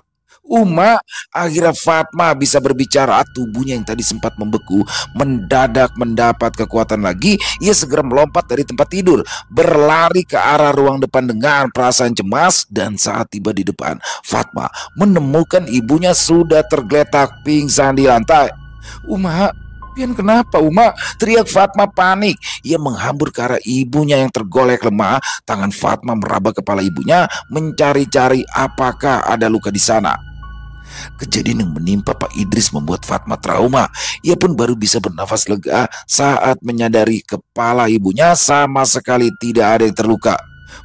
Uma, akhirnya Fatma bisa berbicara. Tubuhnya yang tadi sempat membeku mendadak mendapat kekuatan lagi. Ia segera melompat dari tempat tidur, berlari ke arah ruang depan dengan perasaan cemas. Dan saat tiba di depan, Fatma menemukan ibunya sudah tergeletak pingsan di lantai. Uma, Pian, kenapa Uma? Teriak Fatma panik. Ia menghambur ke arah ibunya yang tergolek lemah. Tangan Fatma meraba kepala ibunya mencari-cari apakah ada luka di sana. Kejadian yang menimpa Pak Idris membuat Fatma trauma. Ia pun baru bisa bernafas lega saat menyadari kepala ibunya sama sekali tidak ada yang terluka.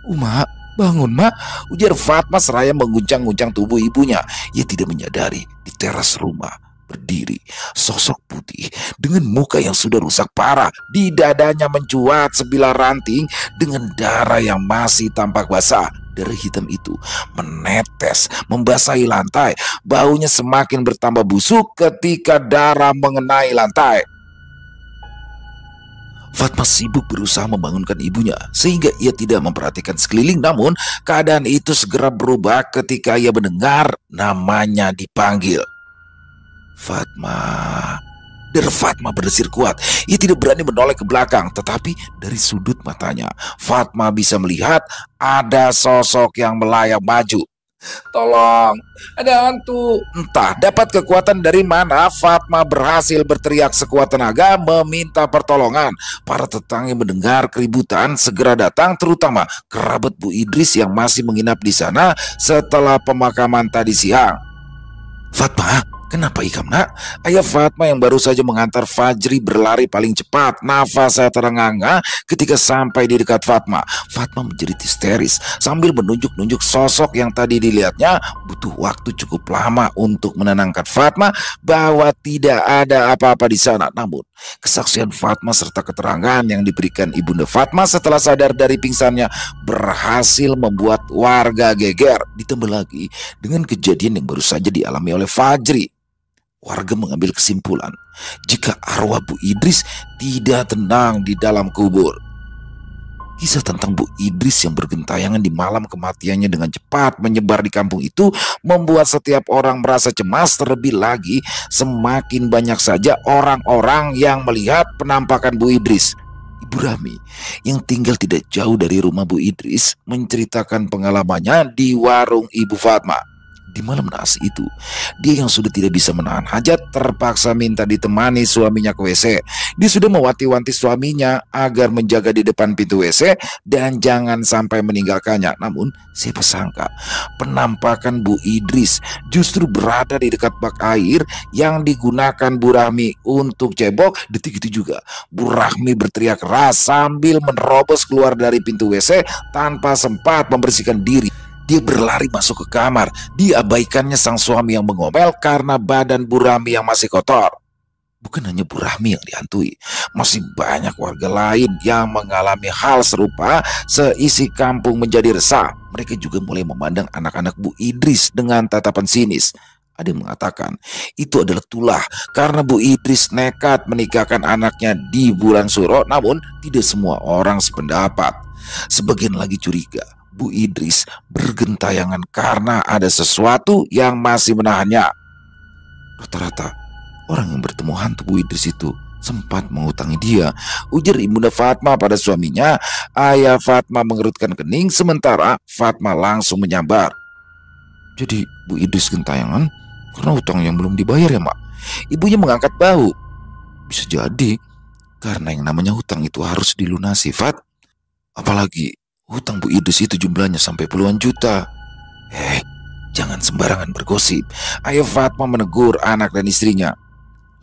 Uma, bangun mak, ujar Fatma seraya mengguncang-guncang tubuh ibunya. Ia tidak menyadari di teras rumah berdiri sosok putih dengan muka yang sudah rusak parah. Di dadanya mencuat sebilah ranting dengan darah yang masih tampak basah. Darah hitam itu menetes membasahi lantai. Baunya semakin bertambah busuk ketika darah mengenai lantai. Fatma sibuk berusaha membangunkan ibunya sehingga ia tidak memperhatikan sekeliling. Namun keadaan itu segera berubah ketika ia mendengar namanya dipanggil. Fatma. Der Fatma berdesir kuat. Ia tidak berani menoleh ke belakang, tetapi dari sudut matanya Fatma bisa melihat ada sosok yang melayang maju. Tolong, ada hantu. Entah dapat kekuatan dari mana, Fatma berhasil berteriak sekuat tenaga meminta pertolongan. Para tetangga yang mendengar keributan segera datang, terutama kerabat Bu Idris yang masih menginap di sana setelah pemakaman tadi siang. Fatma, kenapa ikam nak? Ayah Fatma yang baru saja mengantar Fajri berlari paling cepat. Nafasnya terengah-engah ketika sampai di dekat Fatma. Fatma menjerit histeris sambil menunjuk-nunjuk sosok yang tadi dilihatnya. Butuh waktu cukup lama untuk menenangkan Fatma bahwa tidak ada apa-apa di sana. Namun kesaksian Fatma serta keterangan yang diberikan ibunda Fatma setelah sadar dari pingsannya berhasil membuat warga geger. Ditambah lagi dengan kejadian yang baru saja dialami oleh Fajri, warga mengambil kesimpulan jika arwah Bu Idris tidak tenang di dalam kubur. Kisah tentang Bu Idris yang bergentayangan di malam kematiannya dengan cepat menyebar di kampung itu membuat setiap orang merasa cemas. Terlebih lagi semakin banyak saja orang-orang yang melihat penampakan Bu Idris. Ibu Rahmi yang tinggal tidak jauh dari rumah Bu Idris menceritakan pengalamannya di warung Ibu Fatma. Di malam naas itu, dia yang sudah tidak bisa menahan hajat terpaksa minta ditemani suaminya ke WC. Dia sudah mewanti-wanti suaminya agar menjaga di depan pintu WC dan jangan sampai meninggalkannya. Namun siapa sangka penampakan Bu Idris justru berada di dekat bak air yang digunakan Bu Rahmi untuk cebok. Detik itu juga Bu Rahmi berteriak keras sambil menerobos keluar dari pintu WC tanpa sempat membersihkan diri. Dia berlari masuk ke kamar. Diabaikannya sang suami yang mengomel karena badan Bu Rahmi yang masih kotor. Bukan hanya Bu Rahmi yang dihantui, masih banyak warga lain yang mengalami hal serupa. Seisi kampung menjadi resah. Mereka juga mulai memandang anak-anak Bu Idris dengan tatapan sinis. Ada yang mengatakan itu adalah tulah karena Bu Idris nekat menikahkan anaknya di bulan Suro. Namun tidak semua orang sependapat. Sebagian lagi curiga Bu Idris bergentayangan karena ada sesuatu yang masih menahannya. Rata-rata orang yang bertemu hantu Bu Idris itu sempat mengutangi dia, ujar ibunda Fatma pada suaminya. Ayah Fatma mengerutkan kening sementara Fatma langsung menyambar. Jadi Bu Idris gentayangan karena utang yang belum dibayar ya mak? Ibunya mengangkat bahu. Bisa jadi karena yang namanya hutang itu harus dilunasi Fat. Apalagi hutang Bu Idris itu jumlahnya sampai puluhan juta. Jangan sembarangan bergosip. Ayah Fatma menegur anak dan istrinya.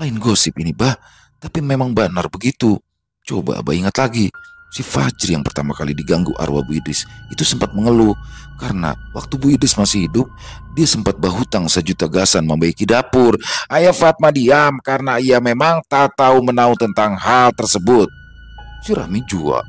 Lain gosip ini bah, tapi memang benar begitu. Coba abah ingat lagi, Si Fajri yang pertama kali diganggu arwah Bu Idris itu sempat mengeluh karena waktu Bu Idris masih hidup, dia sempat berhutang 1 juta gasan membaiki dapur. Ayah Fatma diam karena ia memang tak tahu menahu tentang hal tersebut. Si Rami juga,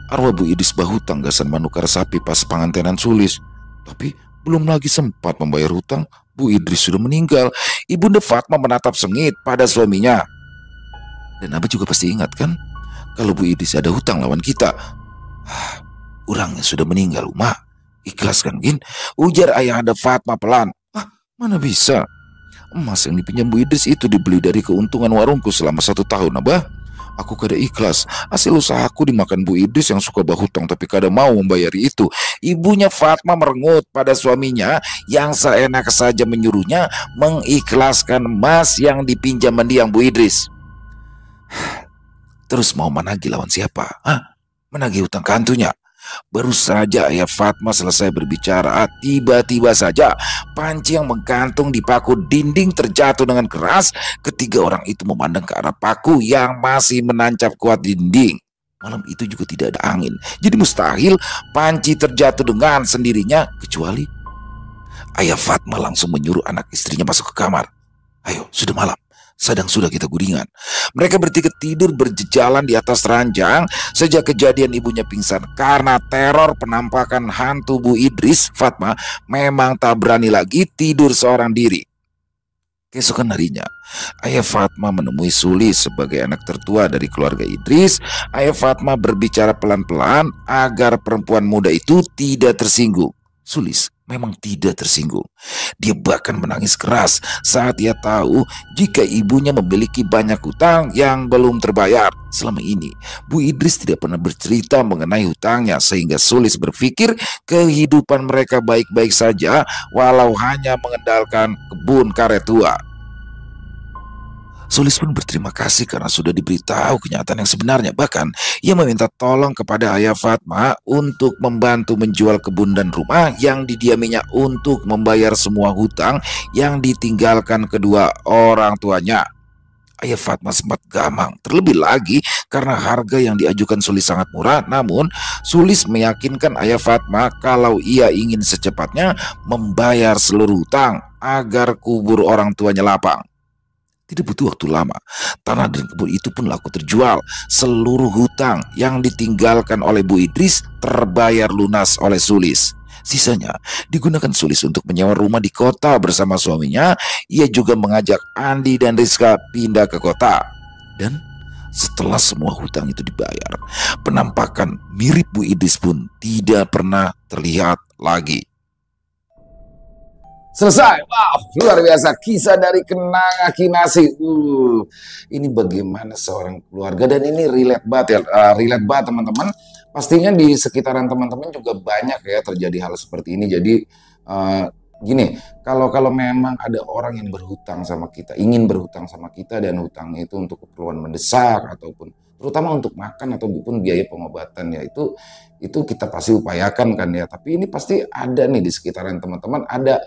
arwah Bu Idris berhutang gasan manukar sapi pas pengantinan Sulis. Tapi belum lagi sempat membayar hutang, Bu Idris sudah meninggal. Ibunda Fatma menatap sengit pada suaminya. Dan Abah juga pasti ingat kan, kalau Bu Idris ada hutang lawan kita. Orangnya sudah meninggal, Mak. Ikhlas kan, Gin? Ujar ayah anda Fatma pelan. Mana bisa? Emas yang dipinjam Bu Idris itu dibeli dari keuntungan warungku selama 1 tahun, Abah. Aku kada ikhlas. Hasil usahaku dimakan Bu Idris yang suka berhutang tapi kada mau membayari itu. Ibunya Fatma merengut pada suaminya yang seenak saja menyuruhnya mengikhlaskan emas yang dipinjam mendiang Bu Idris. Terus mau menagih lawan siapa? Menagih hutang kantunya. Baru saja ayah Fatma selesai berbicara, tiba-tiba saja panci yang menggantung di paku dinding terjatuh dengan keras. Ketiga orang itu memandang ke arah paku yang masih menancap kuat di dinding. Malam itu juga tidak ada angin, jadi mustahil panci terjatuh dengan sendirinya, kecuali ayah Fatma langsung menyuruh anak istrinya masuk ke kamar. Ayo, sudah malam. Sedang sudah kita guringan. Mereka bertiga tidur berjejalan di atas ranjang sejak kejadian ibunya pingsan karena teror penampakan hantu Bu Idris. Fatma memang tak berani lagi tidur seorang diri. Keesokan harinya, ayah Fatma menemui Sulis sebagai anak tertua dari keluarga Idris. Ayah Fatma berbicara pelan-pelan agar perempuan muda itu tidak tersinggung. Sulis memang tidak tersinggung. Dia bahkan menangis keras saat ia tahu jika ibunya memiliki banyak hutang yang belum terbayar. Selama ini, Bu Idris tidak pernah bercerita mengenai hutangnya sehingga Sulis berpikir kehidupan mereka baik-baik saja walau hanya mengandalkan kebun karet tua. Sulis pun berterima kasih karena sudah diberitahu kenyataan yang sebenarnya. Bahkan ia meminta tolong kepada ayah Fatma untuk membantu menjual kebun dan rumah yang didiaminya untuk membayar semua hutang yang ditinggalkan kedua orang tuanya. Ayah Fatma sempat gamang, terlebih lagi karena harga yang diajukan Sulis sangat murah. Namun Sulis meyakinkan ayah Fatma kalau ia ingin secepatnya membayar seluruh hutang agar kubur orang tuanya lapang. Tidak butuh waktu lama, tanah dan kebun itu pun laku terjual. Seluruh hutang yang ditinggalkan oleh Bu Idris terbayar lunas oleh Sulis. Sisanya digunakan Sulis untuk menyewa rumah di kota bersama suaminya. Ia juga mengajak Andi dan Rizka pindah ke kota. Dan setelah semua hutang itu dibayar, penampakan mirip Bu Idris pun tidak pernah terlihat lagi. Selesai. Wow, luar biasa kisah dari Kenanga Kinasi. Ini bagaimana seorang keluarga, dan ini relate banget ya, relate banget teman-teman. Pastinya di sekitaran teman-teman juga banyak ya terjadi hal seperti ini. Jadi gini, kalau memang ada orang yang berhutang sama kita, ingin berhutang sama kita dan hutangnya itu untuk keperluan mendesak ataupun terutama untuk makan ataupun biaya pengobatan ya, itu kita pasti upayakan kan ya. Tapi ini pasti ada nih di sekitaran teman-teman, ada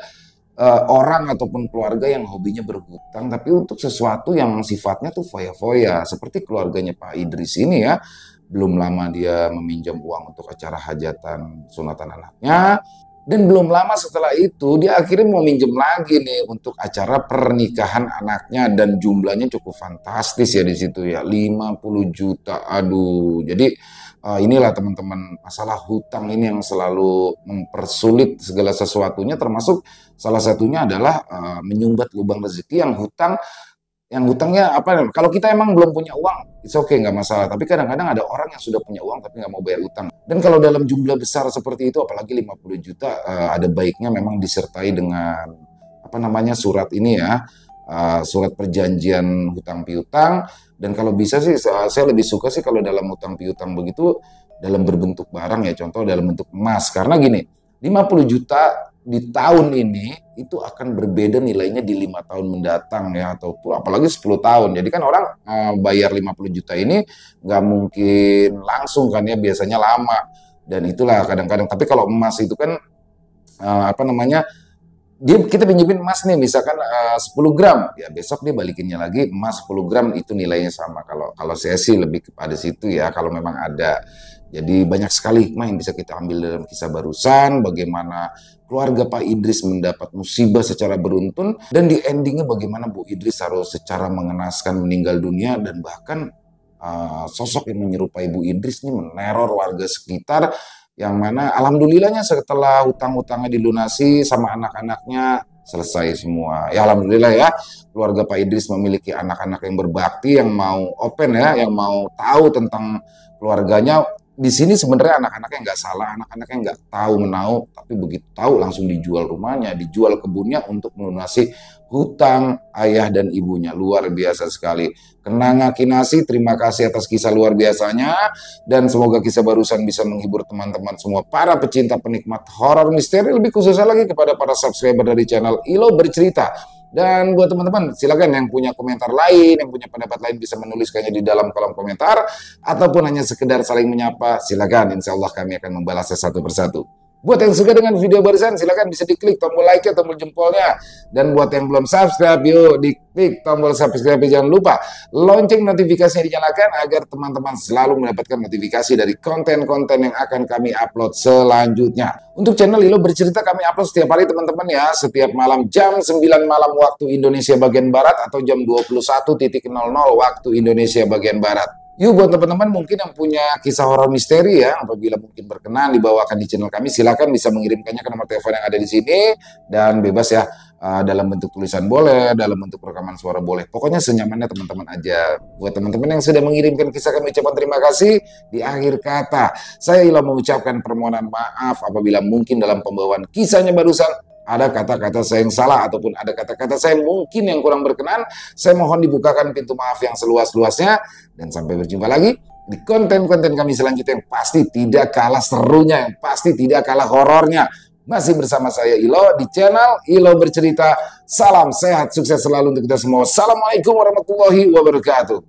orang ataupun keluarga yang hobinya berhutang tapi untuk sesuatu yang sifatnya tuh foya-foya, seperti keluarganya Pak Idris ini ya. Belum lama dia meminjam uang untuk acara hajatan sunatan anaknya, dan belum lama setelah itu dia akhirnya mau minjem lagi nih untuk acara pernikahan anaknya, dan jumlahnya cukup fantastis ya di situ ya, 50 juta. Aduh, jadi inilah teman-teman, masalah hutang ini yang selalu mempersulit segala sesuatunya, termasuk salah satunya adalah menyumbat lubang rezeki. Yang hutangnya apa? Kalau kita emang belum punya uang, it's okay, nggak masalah. Tapi kadang-kadang ada orang yang sudah punya uang tapi nggak mau bayar utang. Dan kalau dalam jumlah besar seperti itu, apalagi 50 juta, ada baiknya memang disertai dengan apa namanya, surat ini ya, surat perjanjian hutang piutang. Dan kalau bisa sih saya lebih suka sih kalau dalam hutang piutang begitu dalam berbentuk barang ya, contoh dalam bentuk emas. Karena gini, 50 juta di tahun ini itu akan berbeda nilainya di 5 tahun mendatang ya, ataupun apalagi 10 tahun. Jadi kan orang bayar 50 juta ini nggak mungkin langsung kan ya, biasanya lama. Dan itulah kadang-kadang, tapi kalau emas itu kan apa namanya, kita pinjemin emas nih misalkan 10 gram, ya besok dia balikinnya lagi emas 10 gram, itu nilainya sama. Kalau saya sih lebih kepada situ ya, kalau memang ada Jadi banyak sekali hikmah yang bisa kita ambil dalam kisah barusan, bagaimana keluarga Pak Idris mendapat musibah secara beruntun, dan di endingnya bagaimana Bu Idris harus secara mengenaskan meninggal dunia, dan bahkan sosok yang menyerupai Bu Idris ini meneror warga sekitar, yang mana alhamdulillahnya setelah hutang-hutangnya dilunasi sama anak-anaknya selesai semua. Ya alhamdulillah ya, keluarga Pak Idris memiliki anak-anak yang berbakti, yang mau open ya, yang mau tahu tentang keluarganya. Di sini sebenarnya anak-anaknya nggak salah, anak-anaknya nggak tahu menau, tapi begitu tahu langsung dijual rumahnya, dijual kebunnya untuk melunasi hutang ayah dan ibunya. Luar biasa sekali. Kenanga Kinasi, terima kasih atas kisah luar biasanya, dan semoga kisah barusan bisa menghibur teman-teman semua para pecinta penikmat horor misteri, lebih khususnya lagi kepada para subscriber dari channel Ilo Bercerita. Dan buat teman-teman, silakan yang punya komentar lain, yang punya pendapat lain bisa menuliskannya di dalam kolom komentar, ataupun hanya sekedar saling menyapa, silakan. Insya Allah kami akan membalasnya satu persatu. Buat yang suka dengan video barusan, silakan bisa diklik tombol like atau tombol jempolnya. Dan buat yang belum subscribe, yuk diklik tombol subscribe. Jangan lupa lonceng notifikasinya dinyalakan agar teman-teman selalu mendapatkan notifikasi dari konten-konten yang akan kami upload selanjutnya. Untuk channel Ilo Bercerita kami upload setiap hari teman-teman ya, setiap malam jam 9 malam waktu Indonesia bagian Barat atau jam 21.00 waktu Indonesia bagian Barat. Yuk buat teman-teman mungkin yang punya kisah horor misteri ya, apabila mungkin berkenan dibawakan di channel kami, silakan bisa mengirimkannya ke nomor telepon yang ada di sini, dan bebas ya, dalam bentuk tulisan boleh, dalam bentuk rekaman suara boleh, pokoknya senyamannya teman-teman aja. Buat teman-teman yang sudah mengirimkan kisah, kami ucapkan terima kasih. Di akhir kata, saya Ilo mengucapkan permohonan maaf apabila mungkin dalam pembawaan kisahnya barusan ada kata-kata saya yang salah, ataupun ada kata-kata saya mungkin yang kurang berkenan. Saya mohon dibukakan pintu maaf yang seluas-luasnya. Dan sampai berjumpa lagi di konten-konten kami selanjutnya yang pasti tidak kalah serunya, yang pasti tidak kalah horornya. Masih bersama saya Ilo di channel Ilo Bercerita. Salam sehat, sukses selalu untuk kita semua. Assalamualaikum warahmatullahi wabarakatuh.